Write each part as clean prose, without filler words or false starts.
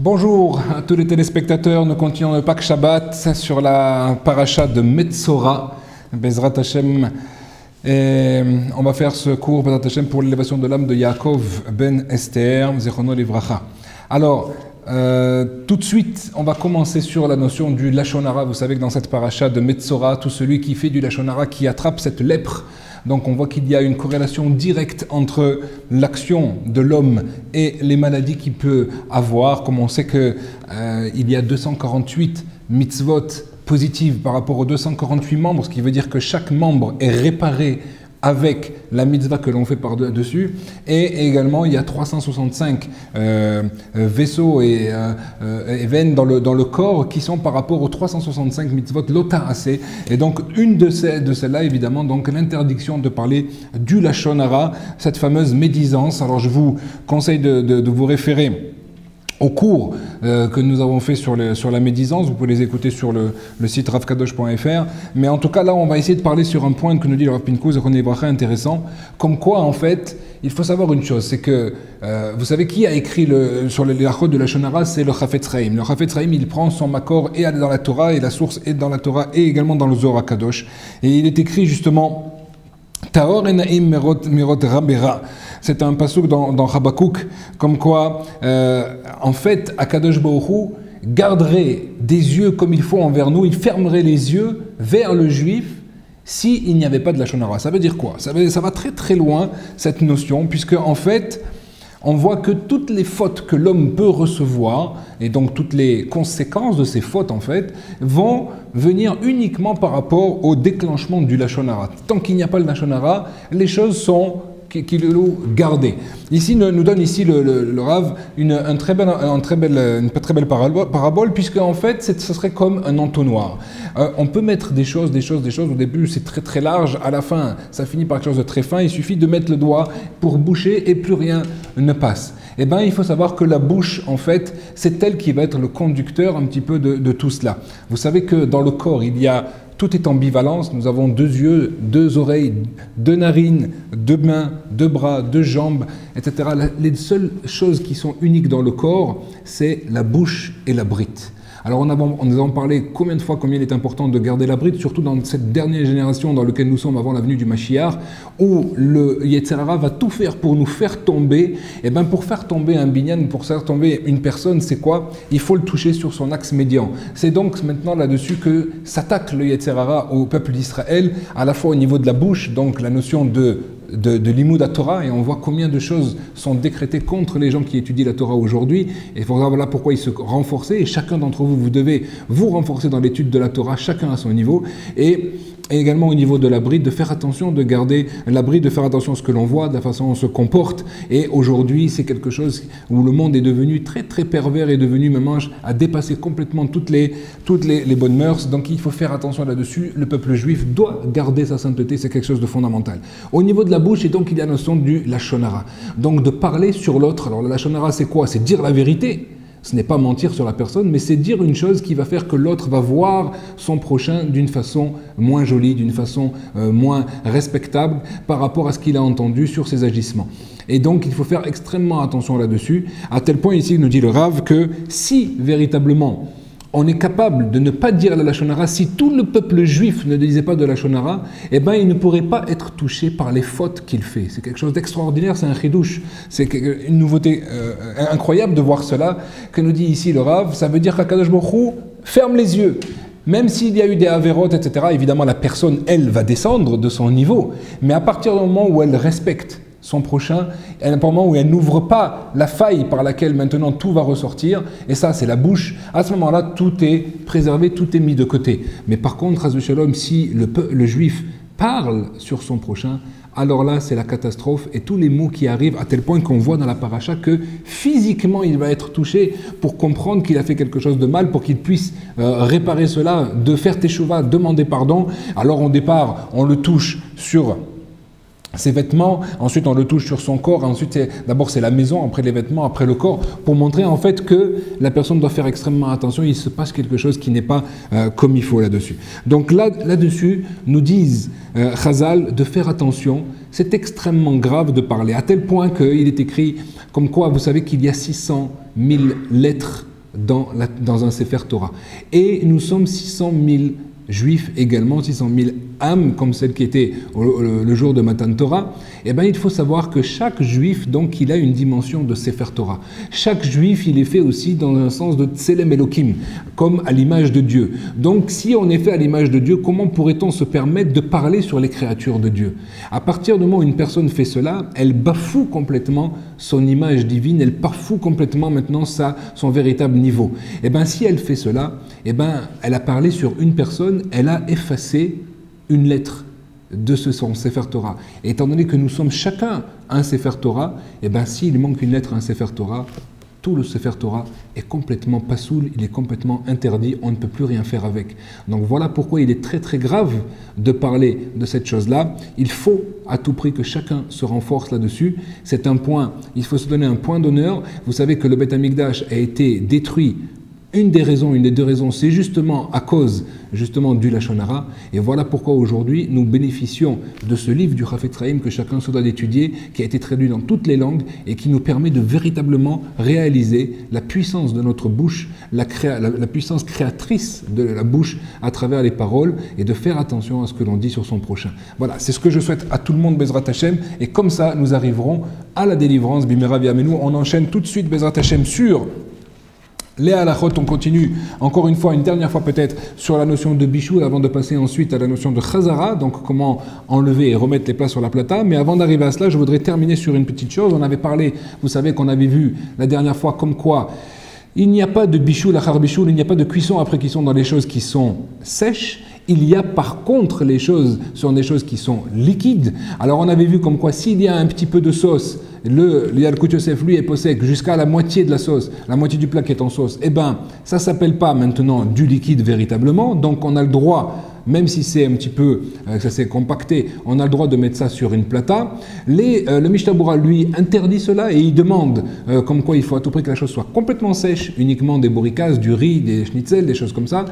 Bonjour à tous les téléspectateurs, nous continuons le Pâques Shabbat sur la paracha de Metzora, Bezrat Hashem. Et on va faire ce cours, Bezrat Hashem, pour l'élévation de l'âme de Yaakov ben Esther, Zechono Livracha. Alors, tout de suite, on va commencer sur la notion du Lashon Hara. Vous savez que dans cette paracha de Metzora, tout celui qui fait du Lashon Hara, qui attrape cette lèpre, donc on voit qu'il y a une corrélation directe entre l'action de l'homme et les maladies qu'il peut avoir, comme on sait qu'il y a 248 mitzvot positives par rapport aux 248 membres, ce qui veut dire que chaque membre est réparé avec la mitzvah que l'on fait par-dessus, et également il y a 365 vaisseaux et veines dans le corps qui sont par rapport aux 365 mitzvot lota assez. Et donc une de celles-là, évidemment, donc l'interdiction de parler du Lashon Hara, cette fameuse médisance. Alors je vous conseille de vous référer au cours que nous avons fait sur la médisance. Vous pouvez les écouter sur le site ravkadosh.fr. Mais en tout cas, là, on va essayer de parler sur un point que nous dit le Rav Pinkus, intéressant. Comme quoi, en fait, il faut savoir une chose, c'est que, vous savez qui a écrit sur les Lachot de la Lashon Hara, c'est le Chafetz Chaim. Le Chafetz Chaim, il prend son makor et dans la Torah, et la source est dans la Torah, et également dans le Zohar HaKadosh. Et il est écrit justement Tahor enaim mirot rabera. C'est un pasuk dans Habakkuk, comme quoi, en fait, Akadosh Baruch Hu garderait des yeux comme il faut envers nous, il fermerait les yeux vers le juif s'il n'y avait pas de Lashon Hara. Ça veut dire quoi? Ça va très très loin, cette notion, puisque en fait, on voit que toutes les fautes que l'homme peut recevoir, et donc toutes les conséquences de ces fautes, en fait, vont venir uniquement par rapport au déclenchement du Lashon Hara. Tant qu'il n'y a pas le Lashon Hara, les choses sont qu'il l'ont gardé. Ici, nous donne ici le Rav une très belle parabole, puisque en fait, ce serait comme un entonnoir. On peut mettre des choses, au début c'est très très large, à la fin ça finit par quelque chose de très fin, il suffit de mettre le doigt pour boucher et plus rien ne passe. Eh bien, il faut savoir que la bouche, en fait, c'est elle qui va être le conducteur un petit peu de tout cela. Vous savez que dans le corps, tout est ambivalence. Nous avons 2 yeux, 2 oreilles, 2 narines, 2 mains, 2 bras, 2 jambes, etc. Les seules choses qui sont uniques dans le corps, c'est la bouche et la brite. Alors nous avons parlé combien de fois combien il est important de garder la bride, surtout dans cette dernière génération dans laquelle nous sommes avant la venue du Mashiach, où le Yetzer Hara va tout faire pour nous faire tomber. Et bien pour faire tomber un binyan, pour faire tomber une personne, c'est quoi? Il faut le toucher sur son axe médian. C'est donc maintenant là-dessus que s'attaque le Yetzer Hara au peuple d'Israël, à la fois au niveau de la bouche, donc la notion de l'imoud à Torah, et on voit combien de choses sont décrétées contre les gens qui étudient la Torah aujourd'hui, et voilà pourquoi ils se renforcent, et chacun d'entre vous, vous devez vous renforcer dans l'étude de la Torah, chacun à son niveau, et également au niveau de la bride, de faire attention, de garder la bride, de faire attention à ce que l'on voit, de la façon dont on se comporte. Et aujourd'hui, c'est quelque chose où le monde est devenu très très pervers, et devenu maintenant à dépasser complètement toutes les bonnes mœurs. Donc il faut faire attention là-dessus. Le peuple juif doit garder sa sainteté, c'est quelque chose de fondamental. Au niveau de la bouche, et donc il y a la notion du Lashon Hara. Donc de parler sur l'autre. Alors le Lashon Hara, c'est quoi? C'est dire la vérité. Ce n'est pas mentir sur la personne, mais c'est dire une chose qui va faire que l'autre va voir son prochain d'une façon moins jolie, d'une façon moins respectable par rapport à ce qu'il a entendu sur ses agissements. Et donc, il faut faire extrêmement attention là-dessus, à tel point ici, nous dit le Rav, que si véritablement on est capable de ne pas dire la Lashon Hara, si tout le peuple juif ne disait pas de la Lashon Hara, eh ben il ne pourrait pas être touché par les fautes qu'il fait. C'est quelque chose d'extraordinaire, c'est un chidouche. C'est une nouveauté incroyable de voir cela, que nous dit ici le Rav. Ça veut dire qu'Akadosh Baruch Hu ferme les yeux. Même s'il y a eu des avérotes, etc., évidemment la personne, elle, va descendre de son niveau. Mais à partir du moment où elle respecte son prochain, à un moment où elle n'ouvre pas la faille par laquelle maintenant tout va ressortir, et ça c'est la bouche, à ce moment-là tout est préservé, tout est mis de côté. Mais par contre, Chas v'Shalom, si le juif parle sur son prochain, alors là c'est la catastrophe, et tous les mots qui arrivent, à tel point qu'on voit dans la paracha que physiquement il va être touché pour comprendre qu'il a fait quelque chose de mal, pour qu'il puisse réparer cela, de faire teshuva, demander pardon. Alors au départ on le touche sur ses vêtements, ensuite on le touche sur son corps, ensuite d'abord c'est la maison, après les vêtements, après le corps, pour montrer en fait que la personne doit faire extrêmement attention, il se passe quelque chose qui n'est pas comme il faut là-dessus. Donc là-dessus, nous disent Chazal de faire attention, c'est extrêmement grave de parler, à tel point qu'il est écrit comme quoi, vous savez qu'il y a 600 000 lettres dans un Sefer Torah. Et nous sommes 600 000 juifs également, 600 000 âmes, comme celle qui était le jour de Matan Torah. Eh bien, il faut savoir que chaque juif, donc, il a une dimension de Sefer Torah. Chaque juif, il est fait aussi dans un sens de Tselem Elohim, comme à l'image de Dieu. Donc, si on est fait à l'image de Dieu, comment pourrait-on se permettre de parler sur les créatures de Dieu? À partir du moment où une personne fait cela, elle bafoue complètement son image divine, elle bafoue complètement maintenant son véritable niveau. Eh bien, si elle fait cela, eh bien, elle a parlé sur une personne, elle a effacé une lettre de son Sefer Torah. Et étant donné que nous sommes chacun un Sefer Torah, et bien s'il manque une lettre à un Sefer Torah, tout le Sefer Torah est complètement passoul, il est complètement interdit, on ne peut plus rien faire avec. Donc voilà pourquoi il est très très grave de parler de cette chose-là. Il faut à tout prix que chacun se renforce là-dessus. C'est un point, il faut se donner un point d'honneur. Vous savez que le Beth Amikdash a été détruit. Une des deux raisons, c'est justement à cause justement du Lachon Hara. Et voilà pourquoi aujourd'hui nous bénéficions de ce livre du Chafetz Chaim que chacun se doit d'étudier, qui a été traduit dans toutes les langues et qui nous permet de véritablement réaliser la puissance de notre bouche, la puissance créatrice de la bouche à travers les paroles et de faire attention à ce que l'on dit sur son prochain. Voilà, c'est ce que je souhaite à tout le monde, Bezrat Hashem, et comme ça nous arriverons à la délivrance, Bimera V'Yamenu. On enchaîne tout de suite, Bezrat Hashem, sur les halachot. On continue encore une fois, une dernière fois peut-être, sur la notion de bichou avant de passer ensuite à la notion de chazara, donc comment enlever et remettre les plats sur la plata. Mais avant d'arriver à cela, je voudrais terminer sur une petite chose. On avait parlé, vous savez qu'on avait vu la dernière fois comme quoi il n'y a pas de bichou, lachar bichou, il n'y a pas de cuisson après cuisson dans les choses qui sont sèches. Il y a par contre les choses sur des choses qui sont liquides. Alors on avait vu comme quoi s'il y a un petit peu de sauce, le Yalkut Yosef lui est possède jusqu'à la moitié de la sauce, la moitié du plat qui est en sauce, eh bien ça ne s'appelle pas maintenant du liquide véritablement, donc on a le droit, même si c'est un petit peu, ça s'est compacté, on a le droit de mettre ça sur une plata. Le Mishnah Berurah lui interdit cela et il demande comme quoi il faut à tout prix que la chose soit complètement sèche, uniquement des bourricas, du riz, des schnitzels, des choses comme ça.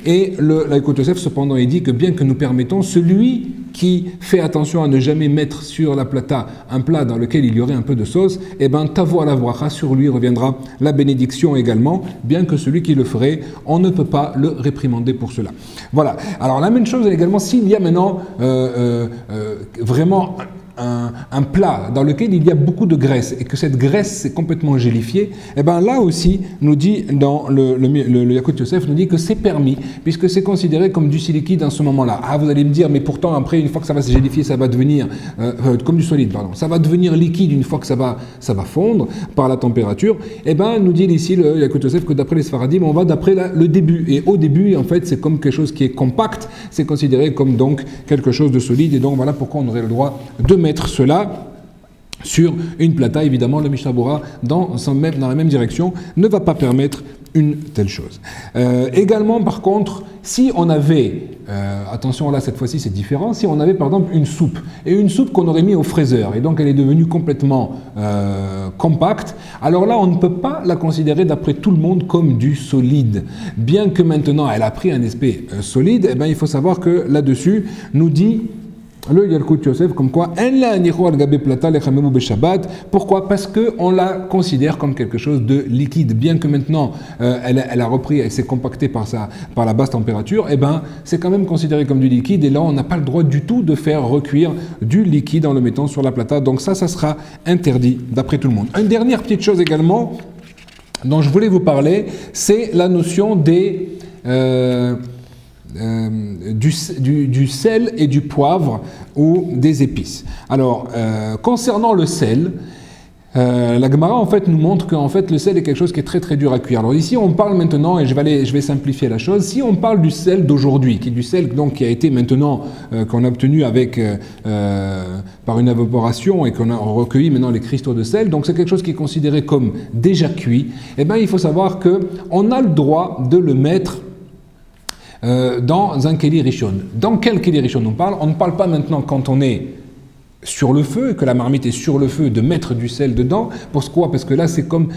Et le Yalkut Yosef cependant il dit que bien que nous permettons, celui qui fait attention à ne jamais mettre sur la plata un plat dans lequel il y aurait un peu de sauce, eh bien tavo à la bracha, sur lui reviendra la bénédiction également, bien que celui qui le ferait, on ne peut pas le réprimander pour cela. Voilà. Alors la même chose également, s'il y a maintenant vraiment un plat dans lequel il y a beaucoup de graisse et que cette graisse est complètement gélifiée, et bien là aussi, nous dit dans le Yalkut Yosef, nous dit que c'est permis, puisque c'est considéré comme du liquide en ce moment-là. Ah, vous allez me dire, mais pourtant après, une fois que ça va se gélifier, ça va devenir, comme du solide, pardon, ça va devenir liquide une fois que ça va fondre par la température. Et bien, nous dit ici le Yalkut Yosef que d'après les Sfaradim, on va d'après le début. Et au début, en fait, c'est comme quelque chose qui est compact, c'est considéré comme donc quelque chose de solide, et donc voilà pourquoi on aurait le droit de mettre cela sur une plata. Évidemment, le Mishnah Berurah, dans la même direction, ne va pas permettre une telle chose. Également, par contre, si on avait, attention là, cette fois-ci c'est différent, si on avait par exemple une soupe, et une soupe qu'on aurait mis au fraiseur, et donc elle est devenue complètement compacte, alors là on ne peut pas la considérer d'après tout le monde comme du solide. Bien que maintenant elle a pris un aspect solide, eh bien, il faut savoir que là-dessus, nous dit le Yalkut Yosef, comme quoi, pourquoi? Parce qu'on la considère comme quelque chose de liquide. Bien que maintenant, elle a repris, elle s'est compactée par la basse température, eh ben, c'est quand même considéré comme du liquide. Et là, on n'a pas le droit du tout de faire recuire du liquide en le mettant sur la plata. Donc ça sera interdit d'après tout le monde. Une dernière petite chose également dont je voulais vous parler, c'est la notion du sel et du poivre ou des épices. Alors, concernant le sel, la Gemara en fait nous montre qu'en fait le sel est quelque chose qui est très très dur à cuire. Alors ici on parle maintenant, et je vais simplifier la chose, si on parle du sel d'aujourd'hui, qui est du sel donc qui a été maintenant, qu'on a obtenu par une évaporation et qu'on a recueilli maintenant les cristaux de sel, donc c'est quelque chose qui est considéré comme déjà cuit, et bien il faut savoir qu'on a le droit de le mettre dans un keli rishon. Dans quel keli rishon on parle? On ne parle pas maintenant quand on est sur le feu, et que la marmite est sur le feu, de mettre du sel dedans. Pourquoi? Parce que là, c'est comme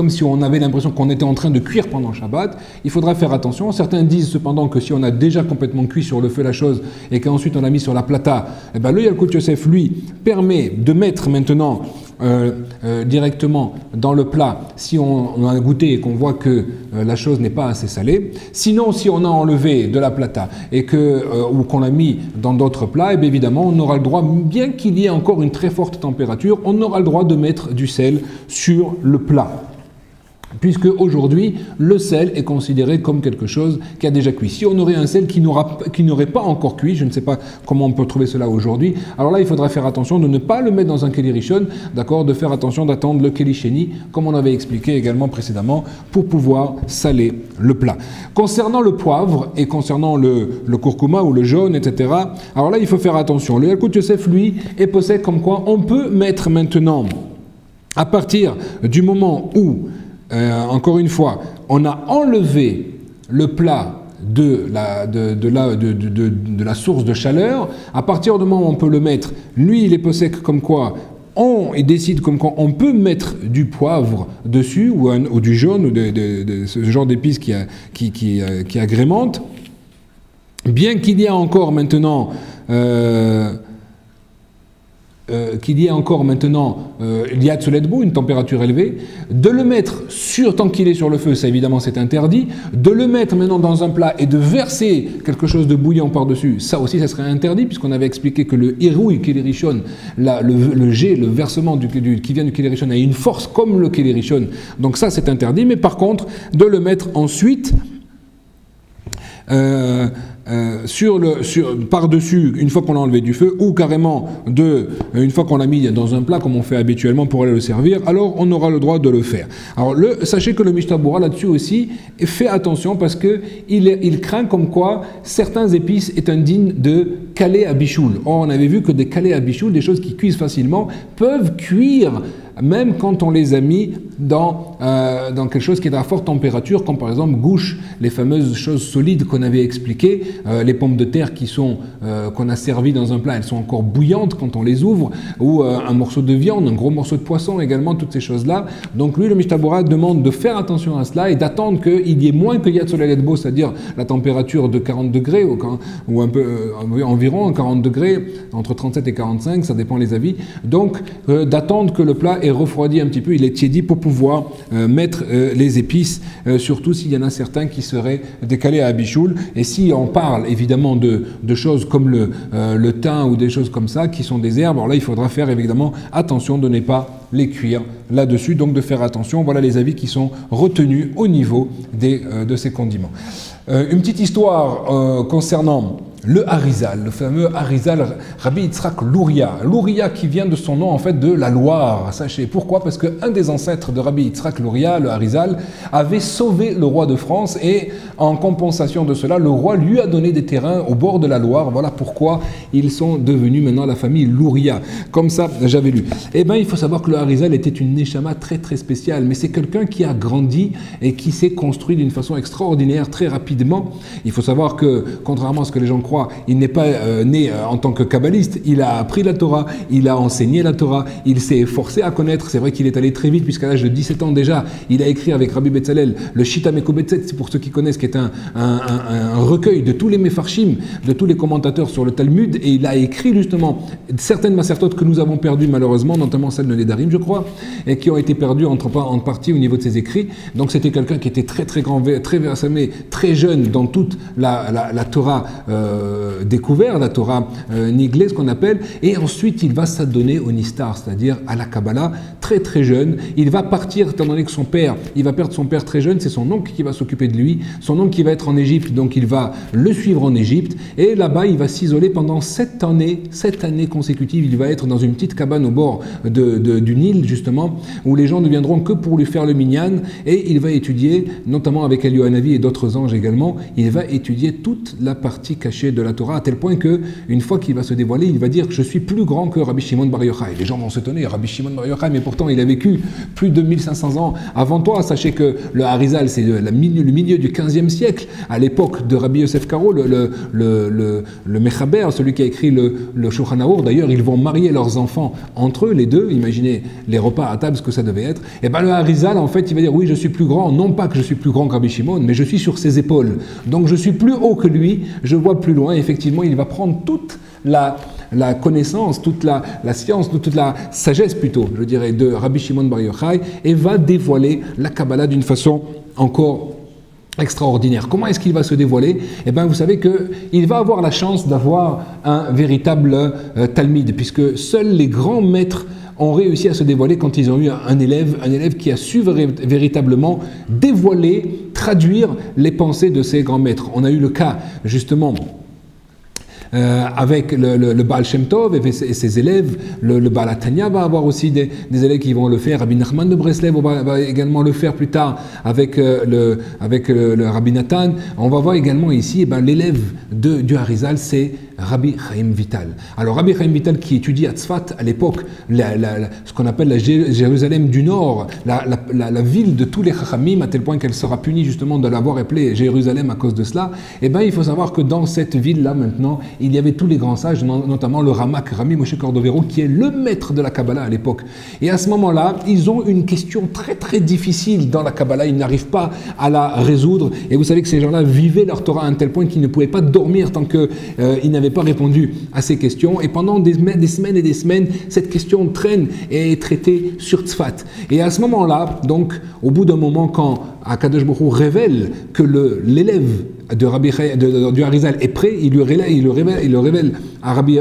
si on avait l'impression qu'on était en train de cuire pendant Shabbat. Il faudra faire attention. Certains disent cependant que si on a déjà complètement cuit sur le feu la chose, et qu'ensuite on l'a mis sur la plata, eh ben, le Yalkut Yosef, lui, permet de mettre maintenant directement dans le plat si on a goûté et qu'on voit que la chose n'est pas assez salée. Sinon, si on a enlevé de la plata et ou qu'on l'a mis dans d'autres plats, et bien évidemment, on aura le droit, bien qu'il y ait encore une très forte température, on aura le droit de mettre du sel sur le plat. Puisque aujourd'hui, le sel est considéré comme quelque chose qui a déjà cuit. Si on aurait un sel qui n'aurait pas encore cuit, je ne sais pas comment on peut trouver cela aujourd'hui, alors là, il faudra faire attention de ne pas le mettre dans un keli rishon, d'accord, de faire attention d'attendre le keli sheni, comme on avait expliqué également précédemment, pour pouvoir saler le plat. Concernant le poivre et concernant le kurkuma ou le jaune, etc., alors là, il faut faire attention. Le Yalkut Yosef, lui, est possède comme quoi on peut mettre maintenant, à partir du moment où encore une fois, on a enlevé le plat de la source de chaleur. À partir du moment où on peut le mettre, lui, il est possède comme quoi il décide comme quoi on peut mettre du poivre dessus ou du jaune ou de ce genre d'épices qui agrémente. Bien qu'il y ait encore maintenant l'Iyad Soledbo, une température élevée, de le mettre tant qu'il est sur le feu, ça évidemment c'est interdit, de le mettre maintenant dans un plat et de verser quelque chose de bouillant par-dessus, ça aussi ça serait interdit, puisqu'on avait expliqué que le Hirouï Keli Rishon, le jet, le versement qui vient du Keli Rishon a une force comme le Keli Rishon, donc ça c'est interdit, mais par contre, de le mettre ensuite par-dessus, une fois qu'on l'a enlevé du feu, ou carrément une fois qu'on l'a mis dans un plat, comme on fait habituellement pour aller le servir, alors on aura le droit de le faire. Alors sachez que le Mishnah Berurah là-dessus aussi fait attention parce que il craint comme quoi certains épices est indigne de calé à bichoul. Or, on avait vu que des calés à bichoul, des choses qui cuisent facilement, peuvent cuire même quand on les a mis dans quelque chose qui est à forte température, comme par exemple gouche, les fameuses choses solides qu'on avait expliquées, les pommes de terre qu'on a servies dans un plat, elles sont encore bouillantes quand on les ouvre, ou un morceau de viande, un gros morceau de poisson également, toutes ces choses-là. Donc lui, le Mishnah Berurah demande de faire attention à cela et d'attendre qu'il y ait moins que Yad Soledbo, c'est-à-dire la température de 40 degrés ou un peu environ 40 degrés, entre 37 et 45, ça dépend les avis. Donc d'attendre que le plat est refroidi un petit peu, il est tiédi pour pouvoir mettre les épices, surtout s'il y en a certains qui seraient décalés à bichoul. Et si on parle évidemment de choses comme le thym ou des choses comme ça qui sont des herbes, alors là il faudra faire évidemment attention de ne pas les cuire là-dessus, donc de faire attention. Voilà les avis qui sont retenus au niveau de ces condiments. Une petite histoire concernant le Harizal, le fameux Harizal Rabbi Yitzhak Luria. Luria qui vient de son nom en fait de la Loire. Sachez pourquoi? Parce qu'un des ancêtres de Rabbi Yitzhak Luria, le Harizal, avait sauvé le roi de France et en compensation de cela, le roi lui a donné des terrains au bord de la Loire. Voilà pourquoi ils sont devenus maintenant la famille Luria. Comme ça, j'avais lu. Eh bien, il faut savoir que le Harizal était une neshama très très spéciale, mais c'est quelqu'un qui a grandi et qui s'est construit d'une façon extraordinaire très rapidement. Il faut savoir que, contrairement à ce que les gens croient, il n'est pas né en tant que kabbaliste, il a appris la Torah, il a enseigné la Torah, il s'est forcé à connaître, c'est vrai qu'il est allé très vite puisqu'à l'âge de 17 ans déjà, il a écrit avec Rabbi Betzalel le Shita Mekobetset, c'est pour ceux qui connaissent, qui est un recueil de tous les mefarshim, de tous les commentateurs sur le Talmud, et il a écrit justement certaines macertotes que nous avons perdues malheureusement, notamment celle de Nedarim je crois, et qui ont été perdues en partie au niveau de ses écrits. Donc c'était quelqu'un qui était très très grand, très versamé, très jeune dans toute la Torah découvert, la Torah niglée, ce qu'on appelle, et ensuite il va s'adonner au Nistar, c'est-à-dire à la Kabbalah, très très jeune. Il va partir, étant donné que il va perdre son père très jeune, c'est son oncle qui va s'occuper de lui, son oncle qui va être en Égypte, donc il va le suivre en Égypte, et là-bas il va s'isoler pendant 7 années consécutives. Il va être dans une petite cabane au bord du Nil, justement, où les gens ne viendront que pour lui faire le minyan, et il va étudier, notamment avec Eliyahu et d'autres anges également, il va étudier toute la partie cachée de la Torah, à tel point que une fois qu'il va se dévoiler, il va dire que je suis plus grand que Rabbi Shimon Bar Yochai. Les gens vont s'étonner, Rabbi Shimon Bar Yochai, mais pourtant il a vécu plus de 1500 ans avant toi. Sachez que le Harizal, c'est le milieu du 15e siècle, à l'époque de Rabbi Yosef Karo, le Mechaber, celui qui a écrit le Shulchan Arour. D'ailleurs, ils vont marier leurs enfants entre eux, les deux. Imaginez les repas à table, ce que ça devait être. Et bien le Harizal, en fait, il va dire oui, je suis plus grand, non pas que je suis plus grand que Rabbi Shimon, mais je suis sur ses épaules. Donc je suis plus haut que lui, je vois plus loin. Effectivement, il va prendre toute la connaissance, toute la science, toute la sagesse plutôt, je dirais, de Rabbi Shimon Bar Yochai et va dévoiler la Kabbalah d'une façon encore extraordinaire. Comment est-ce qu'il va se dévoiler? Eh bien, vous savez qu'il va avoir la chance d'avoir un véritable Talmide, puisque seuls les grands maîtres ont réussi à se dévoiler quand ils ont eu un élève qui a su véritablement dévoiler, traduire les pensées de ces grands maîtres. On a eu le cas, justement, avec le Baal Shem Tov et ses élèves, le Baal Atania va avoir aussi des élèves qui vont le faire. Rabbi Nachman de Breslev va également le faire plus tard avec le Rabbi Nathan. On va voir également ici l'élève du Harizal, c'est Rabbi Chaim Vital. Alors Rabbi Chaim Vital qui étudie à Tzfat à l'époque, ce qu'on appelle la Jérusalem du Nord, la ville de tous les Chachamim, à tel point qu'elle sera punie justement de l'avoir appelée Jérusalem à cause de cela. Eh bien, il faut savoir que dans cette ville-là maintenant, il y avait tous les grands sages, notamment le Ramak, Rami Moshe Cordovero, qui est le maître de la Kabbalah à l'époque. Et à ce moment-là, ils ont une question très très difficile dans la Kabbalah, ils n'arrivent pas à la résoudre. Et vous savez que ces gens-là vivaient leur Torah à un tel point qu'ils ne pouvaient pas dormir tant qu'ils n'avaient pas répondu à ces questions. Et pendant des semaines et des semaines, cette question traîne et est traitée sur Tzfat. Et à ce moment-là, donc, au bout d'un moment, quand Akadosh Baruch Hu révèle que l'élève du Harizal est prêt, il le révèle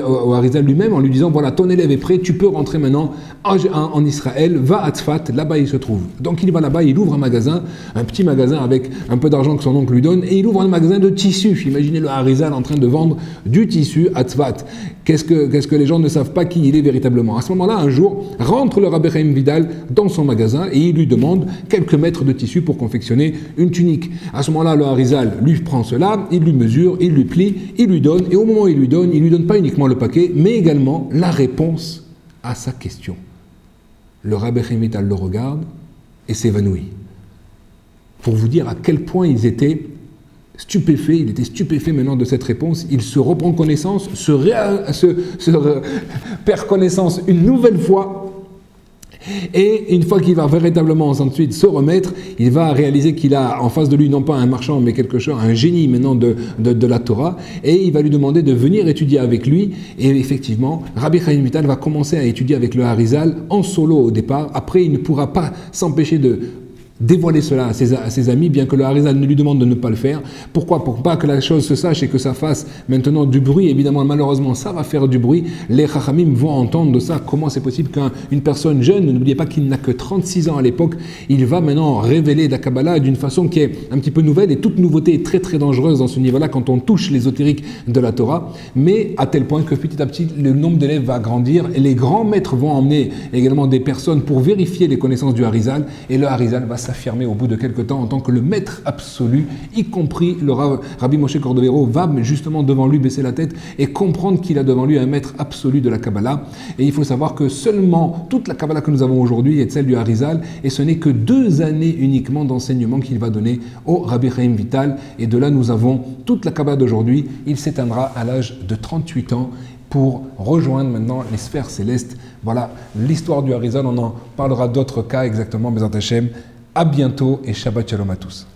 au Harizal lui-même en lui disant voilà, ton élève est prêt, tu peux rentrer maintenant en Israël, va à Tzfat, là-bas il se trouve. Donc il va là-bas, il ouvre un magasin, un petit magasin avec un peu d'argent que son oncle lui donne, et il ouvre un magasin de tissus. Imaginez le Harizal en train de vendre du tissu à Tzfat. Qu'est-ce que les gens ne savent pas qui il est véritablement. À ce moment-là, un jour, rentre le Rabbi Chaim Vital dans son magasin et il lui demande quelques mètres de tissu pour confectionner une tunique. À ce moment-là, le Harizal lui prend cela, il lui mesure, il lui plie, il lui donne, et au moment où il lui donne pas uniquement le paquet, mais également la réponse à sa question. Le Rabbi Chaim Vital le regarde et s'évanouit. Pour vous dire à quel point ils étaient stupéfait, il était stupéfait maintenant de cette réponse, il se reprend connaissance, perd connaissance une nouvelle fois, et une fois qu'il va véritablement ensuite se remettre, il va réaliser qu'il a en face de lui non pas un marchand mais quelque chose, un génie maintenant de la Torah, et il va lui demander de venir étudier avec lui, et effectivement, Rabbi Chaim Vital va commencer à étudier avec le Harizal en solo au départ. Après il ne pourra pas s'empêcher de dévoiler cela à ses amis, bien que le Harizal ne lui demande de ne pas le faire. Pourquoi? Pour pas que la chose se sache et que ça fasse maintenant du bruit. Évidemment, malheureusement, ça va faire du bruit. Les Chachamim vont entendre de ça. Comment c'est possible qu'une personne jeune, n'oubliez pas qu'il n'a que 36 ans à l'époque, il va maintenant révéler la Kabbalah d'une façon qui est un petit peu nouvelle, et toute nouveauté est très très dangereuse dans ce niveau-là quand on touche l'ésotérique de la Torah, mais à tel point que petit à petit, le nombre d'élèves va grandir et les grands maîtres vont emmener également des personnes pour vérifier les connaissances du Harizal, et le Harizal va s'affirmer au bout de quelques temps en tant que le maître absolu, y compris le Rabbi Moshe Cordovero va justement devant lui baisser la tête et comprendre qu'il a devant lui un maître absolu de la Kabbalah. Et il faut savoir que seulement toute la Kabbalah que nous avons aujourd'hui est celle du Harizal, et ce n'est que 2 années uniquement d'enseignement qu'il va donner au Rabbi Chaim Vital, et de là nous avons toute la Kabbalah d'aujourd'hui. Il s'éteindra à l'âge de 38 ans pour rejoindre maintenant les sphères célestes. Voilà l'histoire du Harizal, on en parlera d'autres cas exactement, Bezrat Hashem. À bientôt et Shabbat Shalom à tous.